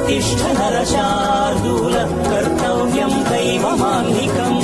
उत्तिष्ठ नरशार्दूल कर्तव्यं दैवमाह्निकम्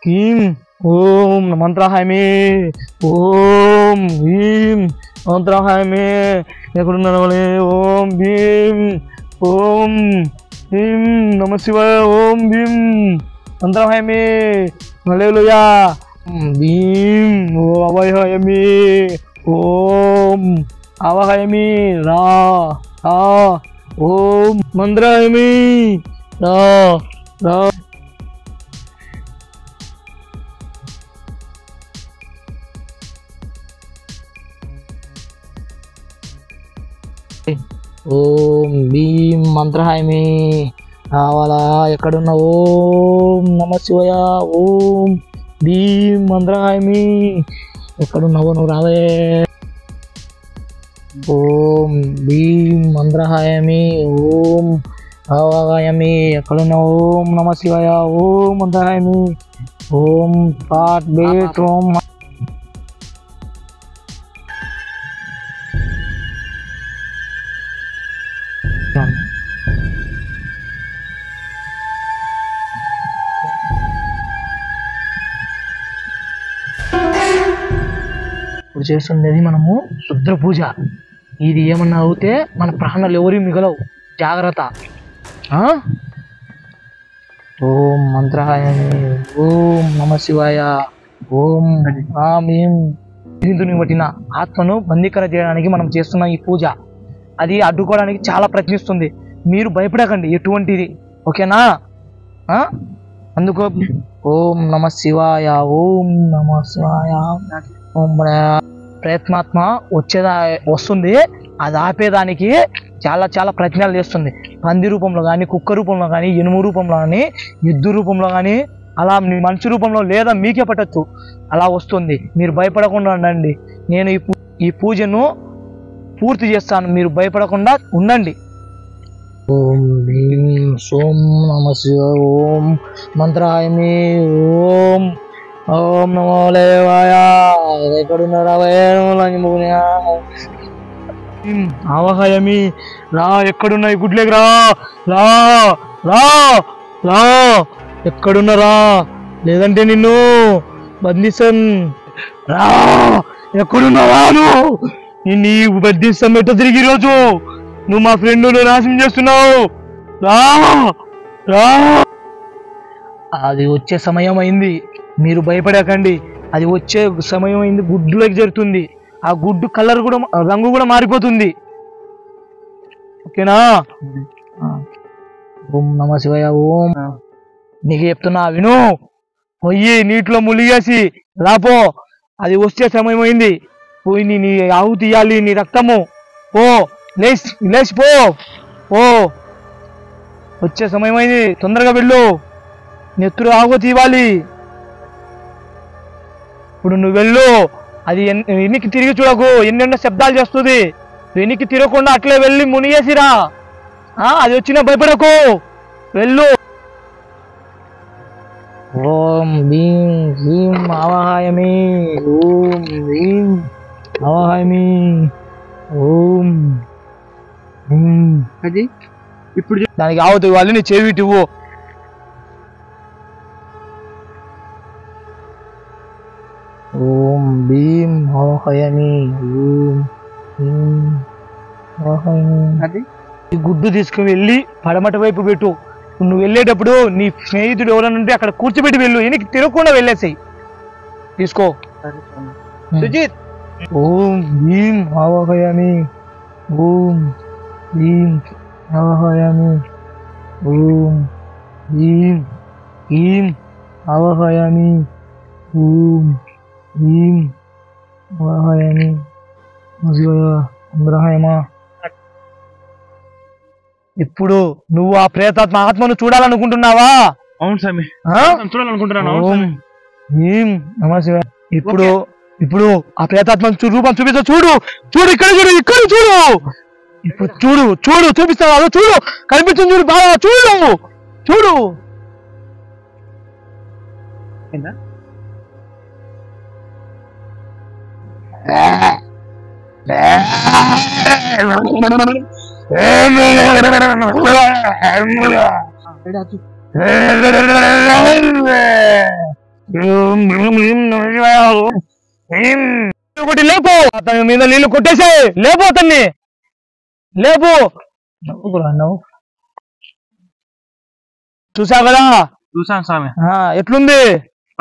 कीं ओम मंत्राहाय मे ओम भीम मंत्राहाय मे ఎక్కడున్నారవలే ఓం భీం ఓం భీం నమ శివాయ ఓం భీం మంత్రాహాయ మే హల్లెలూయా భీం ఓ అవాహాయ మే ఓం అవాహాయ మే రా ఆ ఓం మంత్రాహాయ మే రా రా ఓం భీం మంత్రాహాయ మే రావాలా ఎక్కడున్నా ఓం నమ శివాయ ఓం భీం మంత్రాహాయ మే ఎక్కడున్నావో నువ్వు రావే ఓం భీం మంత్రాహాయ మే ఓం రావాయ మే ఎక్కడున్నా ఓం నమ శివాయ ఓం మంత్రాహాయ మే ఓం పాట్ బేట్ ఓం ఇప్పుడు చేస్తున్నది మనము శుద్ర పూజ. ఇది ఏమన్నా అవుతే మన ప్రాణాలు ఎవరి మిగలవు, జాగ్రత్త. ఓం మంత్రాహాయ ఓం నమ శివాయ ఓం భీం హిందుని పట్టిన ఆత్మను బందీకరణ చేయడానికి మనం చేస్తున్న ఈ పూజ అది అడ్డుకోవడానికి చాలా ప్రయత్నిస్తుంది. మీరు భయపడకండి ఎటువంటిది, ఓకేనా? అందుకో ఓం నమ శివాయ ఓం నమ శివాయ ఓం ప్రయత్నాత్మ వస్తుంది, అది ఆపేదానికి చాలా చాలా ప్రయత్నాలు చేస్తుంది. పంది రూపంలో కానీ, కుక్క రూపంలో కానీ, ఎనుము రూపంలో కానీ, ఎద్దు రూపంలో కానీ, అలా మనిషి రూపంలో లేదా మీకే పట్టచ్చు, అలా వస్తుంది. మీరు భయపడకుండా ఉండండి. నేను ఈ పూజను పూర్తి చేస్తాను, మీరు భయపడకుండా ఉండండి. ఓం భీం సోం నమ శివాయ ఓం మంత్రాయ మే ఓం ఓం నమో దేవాయ ఆవాహయమి రా, ఎక్కడున్నాయి గుడ్లేకి రా, రా రా రా ఎక్కడున్నారా, లేదంటే నిన్ను బంధిస్తాను. రా, ఎక్కడున్నావా నువ్వు? నిన్ను బంధిస్తాను ఎట్ట తిరిగి ఈరోజు. నువ్వు మా ఫ్రెండ్ నాశనం చేస్తున్నావు. రా రా, అది వచ్చే సమయం అయింది. మీరు భయపడకండి, అది వచ్చే సమయం అయింది, గుడ్డులోకి జరుగుతుంది. ఆ గుడ్డు కలర్ కూడా రంగు కూడా మారిపోతుంది. ఓకేనా? ఓం నమ శివాయ. ఓం నీకు చెప్తున్నా విను. పొయ్యి నీటిలో ములిగేసి రాపో. అది వచ్చే సమయం అయింది. పోయి నీ ఆవు తీయాలి, నీ రక్తము. పో లేచి పో. ఓ వచ్చే సమయం అయింది, తొందరగా వెళ్ళు. నెత్తురు ఆవు తీవాలి. ఇప్పుడు నువ్వు వెళ్ళు. అది వెనక్కి తిరిగి చూడకు, ఎన్నెన్నో శబ్దాలు చేస్తుంది. వెనక్కి తిరగకుండా అట్లే వెళ్ళి మునిగేసిరా. అది వచ్చినా భయపడకు, వెళ్ళు. ఓం భీం హ్రీం ఆవాహయామి. ఓం హ్రీం ఆవాహయామి. ఓం అది ఇప్పుడు దానికి ఆవుతు వాళ్ళు నీ చెవిటివ్వు. ఓం భీం ఆవాహయామి. ఓం హ్రీం ఆవాహయామి. అది ఈ గుడ్డు తీసుకుని వెళ్ళి పడమట వైపు పెట్టు. నువ్వు వెళ్ళేటప్పుడు నీ స్నేహితుడు ఎవరైనా ఉంటే అక్కడ కూర్చోబెట్టి వెళ్ళు, వెనక్కి తిరగకుండా వెళ్ళేసాయి. తీసుకో సుజిత్. ఓం భీం ఆవాహయామి. ఓం భీం ఆవాహయామి. ఓం భీం హ్రీం ఆవాహయామి. ఓం భీం ఆవాహయామి. ఇప్పుడు నువ్వు ఆ ప్రేతాత్మ ఆత్మను చూడాలనుకుంటున్నావా? అవును స్వామి, చూడాలనుకుంటున్నాను. ఇప్పుడు ఇప్పుడు ఆ ప్రేతాత్మ రూపం చూపిస్తా. చూడు ఇక్కడ చూడు, ఇక్కడ చూడు. ఇప్పుడు చూపిస్తావా? చూడు, కనిపిస్తుంది చూడు, బాగా చూడు. ఒకటి లేపు, అతని మీద నీళ్లు కొట్టేసాయి. లేపు అతన్ని, లేపు. చూసావు కదా? చూసాను స్వామి. ఎట్లుంది?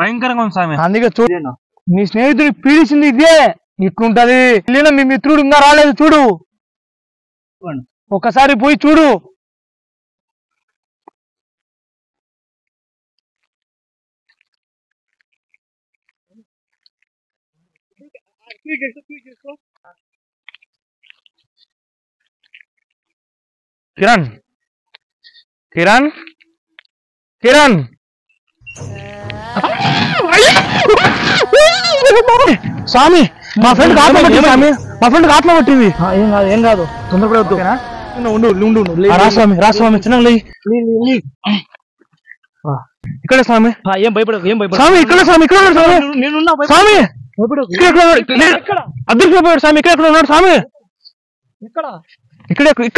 భయంకరంగా ఉంది స్వామి. అందుకే చూడు, నీ స్నేహితుడిని పీడిచింది ఇదే. ఇట్లుంటది. మీ మిత్రుడు ఇంకా రాలేదు, చూడు. ఒకసారి పోయి చూడు. కిరణ్ స్వామి, మా ఫ్రెండ్ ఆత్మ పట్టింది. స్వామి, మా ఫ్రెండ్ ఆత్మ పట్టింది. ఏం కాదు తొందరపడవద్దు. రాస్వామి చిన్న ఇక్కడ స్వామి. ఏం భయపడదు, స్వామి. ఇక్కడ స్వామి, ఇక్కడ స్వామి. అదృష్టపోయాడు స్వామి. ఇక్కడ ఉన్నాడు స్వామి. ఇక్కడ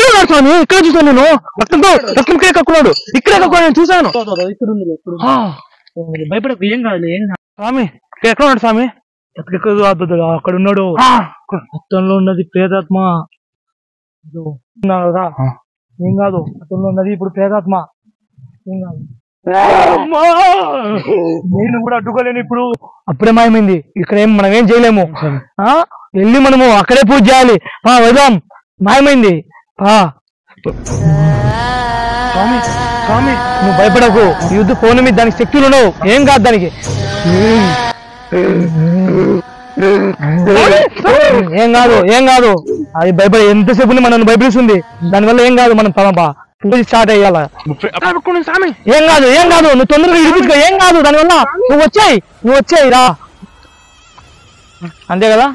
ఉన్నాడు స్వామి. ఇక్కడ చూసాను నేను. రక్తం ఇక్కడే కక్కున్నాడు. ఇక్కడే కక్కున్నాడు, నేను చూసాను. భయపడకు, ఏం కాదు స్వామి. ఎక్కడ ఉన్నాడు స్వామి? అక్కడ ఉన్నాడు. రక్తంలో ఉన్నది ప్రేతాత్మ. ఏం కాదు, రక్తంలో ఉన్నది ఇప్పుడు ప్రేతాత్మ. ఏం కాదు, నేను కూడా అడ్డుకోలేను. ఇప్పుడు అప్పుడే మాయమైంది. ఇక్కడ మనం ఏం చేయలేము. వెళ్ళి మనము అక్కడే పూజ చేయాలి. వెళ్దాం. మాయమైంది. స్వామి నువ్వు భయపడకు. యుద్ధ పౌర్ణమి, దానికి శక్తులు ఉండవు. ఏం కాదు దానికి. ఏం కాదు అది భయపడి ఎంతసేపు మనల్ని భయపడిస్తుంది. దానివల్ల ఏం కాదు. మనం పూజ స్టార్ట్ అయ్యాల. ఏం కాదు నువ్వు తొందరగా ఇడిపించుకో. ఏం కాదు దానివల్ల. నువ్వు వచ్చాయి రా. అంతే కదా?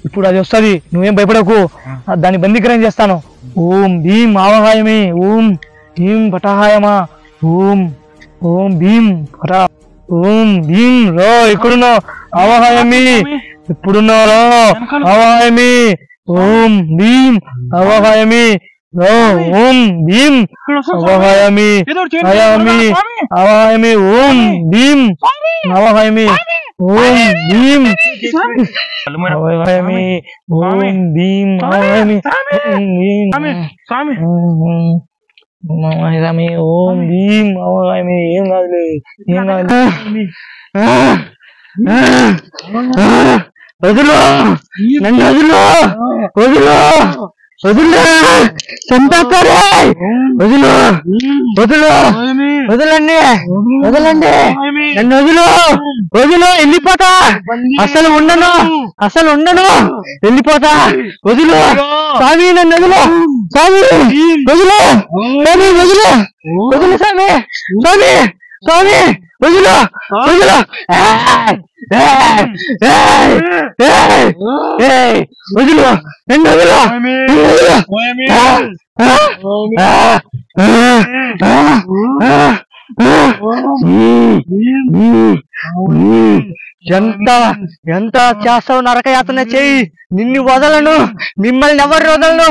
ఇప్పుడు అది వస్తుంది. నువ్వేం భయపడకు. దాన్ని బందీకరణ చేస్తాను. ఓం భీం ఆవాహయామి. ఓం భీం పటాహాయమా. ఓం భీం పటా. ఓం భీం రో. ఇక్కడున్నావు. ఆవాహయామి. ఇప్పుడున్నారో ఆవాహయామి. ఓం భీం ఆవాహయామి. ఓం భీం ఆవాహయామి. ఆవాహయామి. ఓం భీం ఆవాహయామి. ఓం భీం ఆవాహయామి. ఓం భీం ఆవాహయామి. స్వామి ఓం భీం స్వామి ఏం కాదులే ఏం కాదు వదులు నన్ను వదులు వదులు వదులు చంపేస్తారే వదులు వదులు వదలండి వదలండి నన్ను వదులు వదులు వెళ్ళిపోతా అసలు ఉండను వెళ్ళిపోతా వదులు స్వామి నన్ను వదులు స్వామి వదులు స్వామి వదులు వదులు స్వామి స్వామి స్వామి వదులు వదులు వదులు నన్ను వదులు ఎంత చేస్తావు నరకయాతన చెయ్యి నిన్ను వదలను మిమ్మల్ని ఎవరు వదలను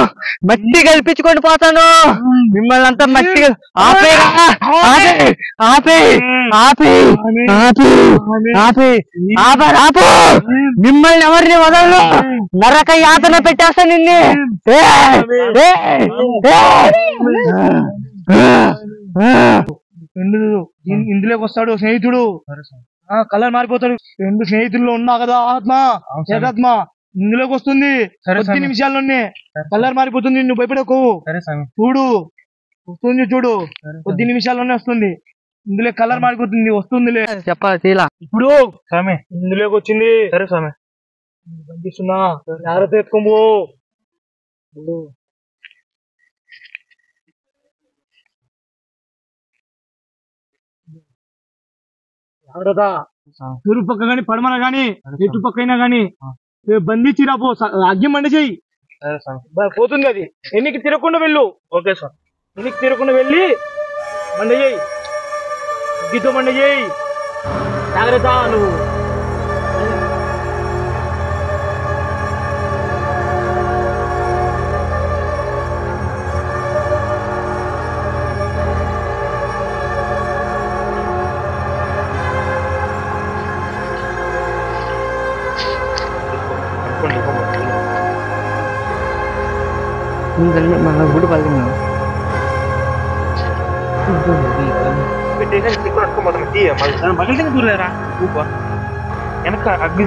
మట్టి కల్పించుకొని పోతాను మిమ్మల్ని అంతా మట్టి ఆపే ఆపు మిమ్మల్ని ఎవరిని వదలను నరక యాతన పెట్టేస్తా నిన్ను ఇందులోకి వస్తాడు స్నేహితుడు కలర్ మారిపోతాడు 2 స్నేహితుల్లో ఉన్నా కదా ఆత్మ చేతాత్మ ఇందులోకి వస్తుంది 10 నిమిషాల్లోనే కలర్ మారిపోతుంది నువ్వు భయపడకు చూడు వస్తుంది చూడు 10 నిమిషాల్లోనే వస్తుంది ఇందులో కలర్ మారిపోతుంది వస్తుందిలే చెప్పాలి తీలా ఇప్పుడు స్వామి ఇందులోకి వచ్చింది సరే స్వామి బంధిస్తున్నా జాగ్రత్త ఎత్తుకోబో జాగ్రత్త తూర్పు పక్క గాని పడమన గాని ఎటు పక్క అయినా గాని బంధించిరా పో అగ్గి మండ చెయ్యి పోతుంది అది ఎన్నికి తిరగకుండా వెళ్ళు ఓకే సార్ ఎన్నికి తిరగకుండా వెళ్ళి మండ చెయ్యి అగ్గితో మండ చెయ్యి జాగ్రత్త నువ్వు మన గుడి పలికింది వెనక అగ్ని